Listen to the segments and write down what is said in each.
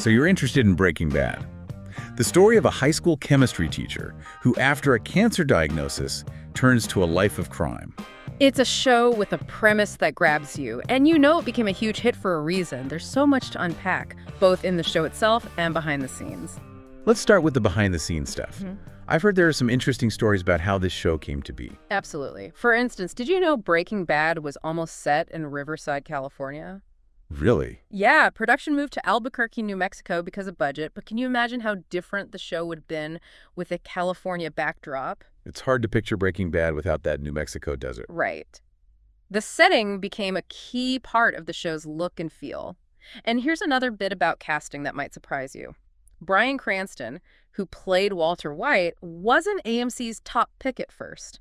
So you're interested in Breaking Bad. The story of a high school chemistry teacher who, after a cancer diagnosis, turns to a life of crime. It's a show with a premise that grabs you, and you know it became a huge hit for a reason. There's so much to unpack, both in the show itself and behind the scenes. Let's start with the behind-the-scenes stuff. I've heard there are some interesting stories about how this show came to be. Absolutely. For instance, did you know Breaking Bad was almost set in Riverside, California? Really? Yeah, production moved to Albuquerque, New Mexico because of budget, but can you imagine how different the show would have been with a California backdrop? It's hard to picture Breaking Bad without that New Mexico desert. Right. The setting became a key part of the show's look and feel. And here's another bit about casting that might surprise you. Bryan Cranston, who played Walter White, wasn't AMC's top pick at first.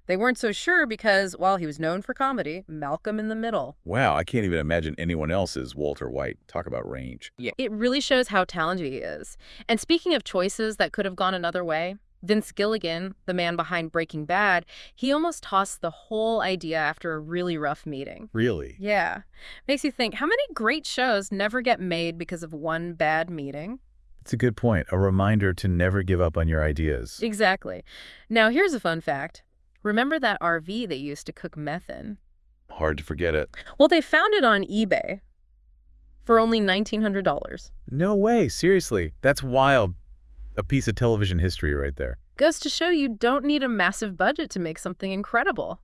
They weren't so sure because, while he was known for comedy, Malcolm in the Middle. Wow, I can't even imagine anyone else as Walter White. Talk about range. Yeah. It really shows how talented he is. And speaking of choices that could have gone another way, Vince Gilligan, the man behind Breaking Bad, he almost tossed the whole idea after a really rough meeting. Really? Yeah. Makes you think, how many great shows never get made because of one bad meeting? It's a good point. A reminder to never give up on your ideas. Exactly. Now, here's a fun fact. Remember that RV they used to cook meth in? Hard to forget it. Well, they found it on eBay for only $1,900. No way. Seriously. That's wild. A piece of television history right there. Goes to show you don't need a massive budget to make something incredible.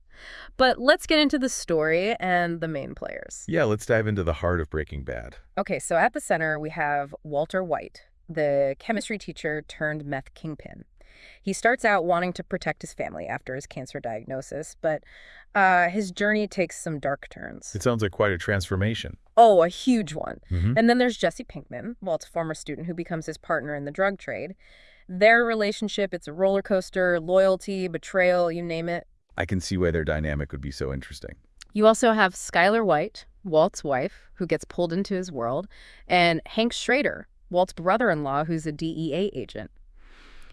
But let's get into the story and the main players. Yeah, let's dive into the heart of Breaking Bad. Okay, so at the center, we have Walter White, the chemistry teacher turned meth kingpin. He starts out wanting to protect his family after his cancer diagnosis, but his journey takes some dark turns. It sounds like quite a transformation. Oh, a huge one. And then there's Jesse Pinkman, Walt's former student who becomes his partner in the drug trade. Their relationship, it's a roller coaster, loyalty, betrayal, you name it. I can see why their dynamic would be so interesting. You also have Skylar White, Walt's wife, who gets pulled into his world, and Hank Schrader, Walt's brother-in-law, who's a DEA agent.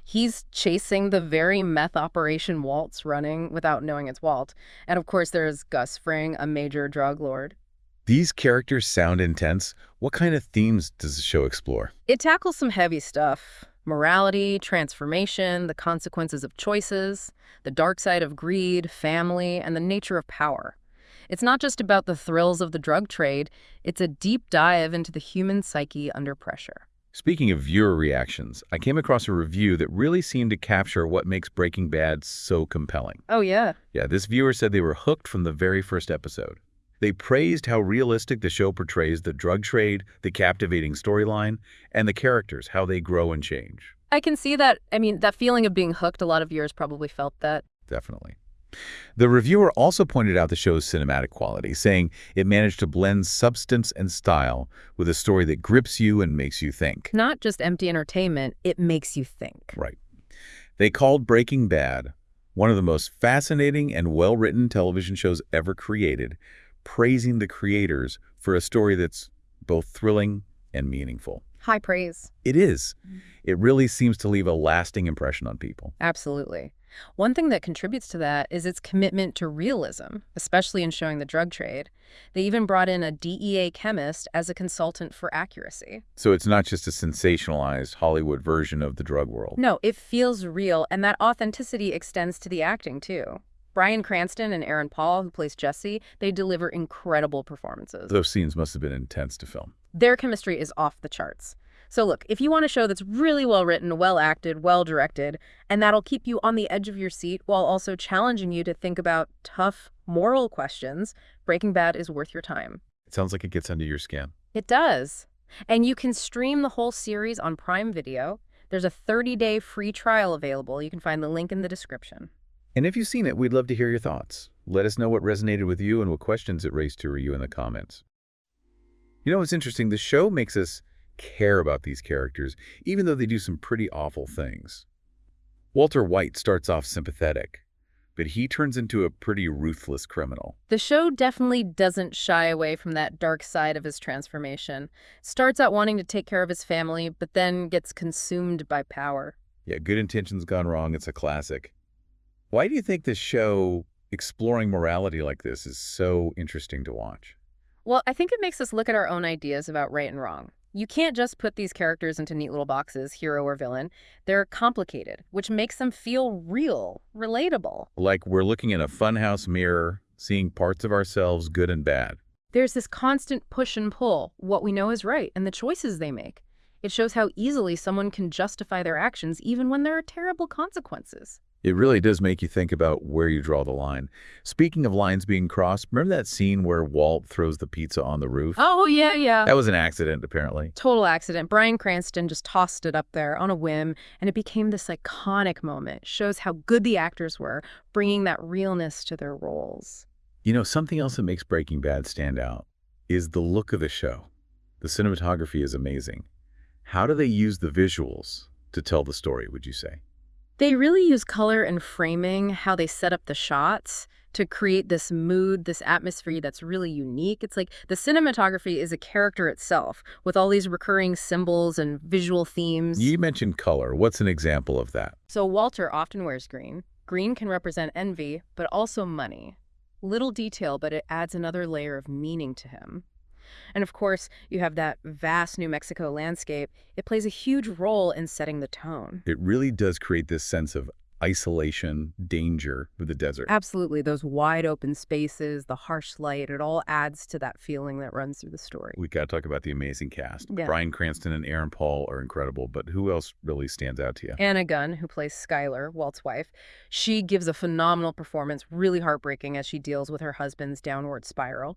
He's chasing the very meth operation Walt's running without knowing it's Walt. And of course, there's Gus Fring, a major drug lord. These characters sound intense. What kind of themes does the show explore? It tackles some heavy stuff. Morality, transformation, the consequences of choices, the dark side of greed, family, and the nature of power. It's not just about the thrills of the drug trade. It's a deep dive into the human psyche under pressure. Speaking of viewer reactions, I came across a review that really seemed to capture what makes Breaking Bad so compelling. Oh, yeah. Yeah, this viewer said they were hooked from the very first episode. They praised how realistic the show portrays the drug trade, the captivating storyline, and the characters, how they grow and change. I can see that. I mean, that feeling of being hooked, a lot of viewers probably felt that. Definitely. The reviewer also pointed out the show's cinematic quality, saying it managed to blend substance and style with a story that grips you and makes you think. Not just empty entertainment, it makes you think. Right. They called Breaking Bad one of the most fascinating and well-written television shows ever created, praising the creators for a story that's both thrilling and meaningful. High praise. It is. It really seems to leave a lasting impression on people. Absolutely. One thing that contributes to that is its commitment to realism, especially in showing the drug trade. They even brought in a DEA chemist as a consultant for accuracy. So it's not just a sensationalized Hollywood version of the drug world. No, it feels real, and that authenticity extends to the acting, too. Bryan Cranston and Aaron Paul, who plays Jesse, they deliver incredible performances. Those scenes must have been intense to film. Their chemistry is off the charts. So look, if you want a show that's really well written, well acted, well directed, and that'll keep you on the edge of your seat while also challenging you to think about tough moral questions, Breaking Bad is worth your time. It sounds like it gets under your skin. It does. And you can stream the whole series on Prime Video. There's a 30-day free trial available. You can find the link in the description. And if you've seen it, we'd love to hear your thoughts. Let us know what resonated with you and what questions it raised to you in the comments. You know what's interesting? The show makes us care about these characters, even though they do some pretty awful things. Walter White starts off sympathetic, but he turns into a pretty ruthless criminal. The show definitely doesn't shy away from that dark side of his transformation. Starts out wanting to take care of his family, but then gets consumed by power. Yeah, good intentions gone wrong. It's a classic. Why do you think this show, exploring morality like this, is so interesting to watch? Well, I think it makes us look at our own ideas about right and wrong. You can't just put these characters into neat little boxes, hero or villain. They're complicated, which makes them feel real, relatable. Like we're looking in a funhouse mirror, seeing parts of ourselves, good and bad. There's this constant push and pull, what we know is right, and the choices they make. It shows how easily someone can justify their actions even when there are terrible consequences. It really does make you think about where you draw the line. Speaking of lines being crossed, remember that scene where Walt throws the pizza on the roof? Oh, yeah. That was an accident, apparently. Total accident. Bryan Cranston just tossed it up there on a whim, and it became this iconic moment. Shows how good the actors were, bringing that realness to their roles. You know, something else that makes Breaking Bad stand out is the look of the show. The cinematography is amazing. How do they use the visuals to tell the story, would you say? They really use color and framing, how they set up the shots to create this mood, this atmosphere that's really unique. It's like the cinematography is a character itself with all these recurring symbols and visual themes. You mentioned color. What's an example of that? So Walter often wears green. Green can represent envy, but also money. Little detail, but it adds another layer of meaning to him. And of course, you have that vast New Mexico landscape. It plays a huge role in setting the tone. It really does create this sense of isolation, danger with the desert. Absolutely. Those wide open spaces, the harsh light, it all adds to that feeling that runs through the story. We got to talk about the amazing cast. Yeah. Bryan Cranston and Aaron Paul are incredible, but who else really stands out to you? Anna Gunn, who plays Skylar, Walt's wife, she gives a phenomenal performance, really heartbreaking as she deals with her husband's downward spiral.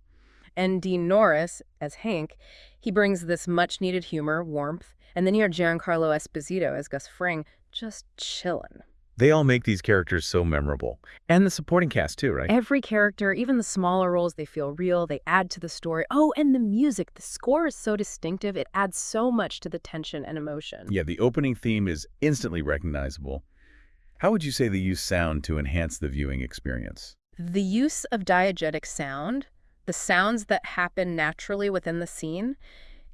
And Dean Norris, as Hank, he brings this much-needed humor, warmth, and then you have Giancarlo Esposito as Gus Fring, just chillin'. They all make these characters so memorable. And the supporting cast too, right? Every character, even the smaller roles, they feel real, they add to the story. Oh, and the music, the score is so distinctive, it adds so much to the tension and emotion. Yeah, the opening theme is instantly recognizable. How would you say they use sound to enhance the viewing experience? The use of diegetic sound, the sounds that happen naturally within the scene,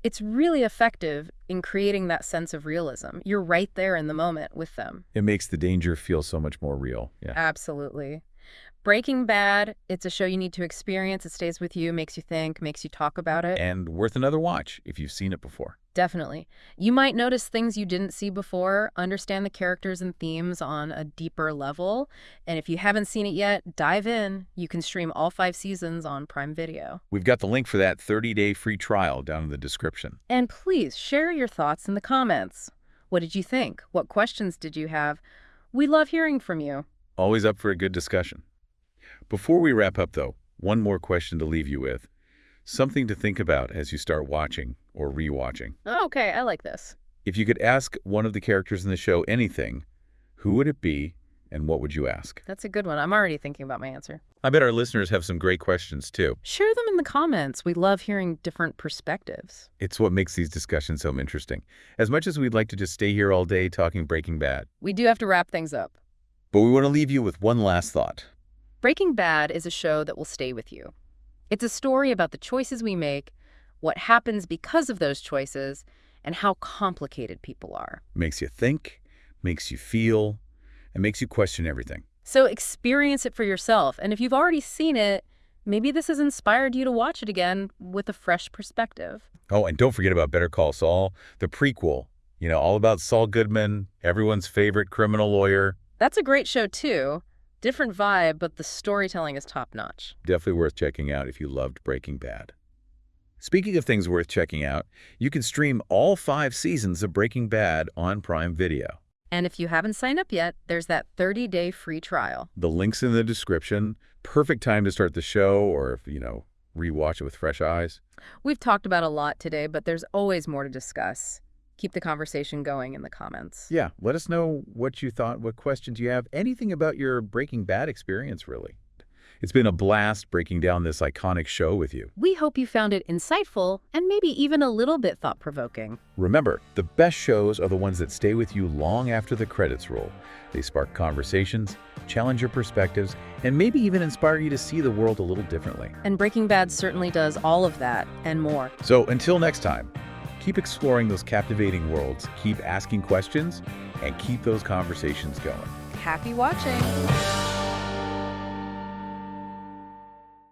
it's really effective in creating that sense of realism. You're right there in the moment with them. It makes the danger feel so much more real. Yeah. Absolutely. Breaking Bad, it's a show you need to experience. It stays with you, makes you think, makes you talk about it. And worth another watch if you've seen it before. Definitely. You might notice things you didn't see before, understand the characters and themes on a deeper level. And if you haven't seen it yet, dive in. You can stream all 5 seasons on Prime Video. We've got the link for that 30-day free trial down in the description. And please share your thoughts in the comments. What did you think? What questions did you have? We love hearing from you. Always up for a good discussion. Before we wrap up, though, one more question to leave you with. Something to think about as you start watching or rewatching. Okay, I like this. If you could ask one of the characters in the show anything, who would it be and what would you ask? That's a good one. I'm already thinking about my answer. I bet our listeners have some great questions, too. Share them in the comments. We love hearing different perspectives. It's what makes these discussions so interesting. As much as we'd like to just stay here all day talking Breaking Bad, We do have to wrap things up. but we want to leave you with one last thought. Breaking Bad is a show that will stay with you. It's a story about the choices we make, what happens because of those choices, and how complicated people are. Makes you think, makes you feel, and makes you question everything. So experience it for yourself. And if you've already seen it, maybe this has inspired you to watch it again with a fresh perspective. Oh, and don't forget about Better Call Saul, the prequel. You know, all about Saul Goodman, everyone's favorite criminal lawyer. That's a great show, too. Different vibe, but the storytelling is top-notch. Definitely worth checking out if you loved Breaking Bad. Speaking of things worth checking out, you can stream all 5 seasons of Breaking Bad on Prime Video. And if you haven't signed up yet, there's that 30-day free trial. The link's in the description. Perfect time to start the show or, rewatch it with fresh eyes. We've talked about a lot today, but there's always more to discuss. Keep the conversation going in the comments. Yeah, let us know what you thought, what questions you have, anything about your Breaking Bad experience, really. It's been a blast breaking down this iconic show with you. We hope you found it insightful and maybe even a little bit thought-provoking. Remember, the best shows are the ones that stay with you long after the credits roll. They spark conversations, challenge your perspectives, and maybe even inspire you to see the world a little differently. And Breaking Bad certainly does all of that and more. So until next time, keep exploring those captivating worlds, keep asking questions, and keep those conversations going. Happy watching!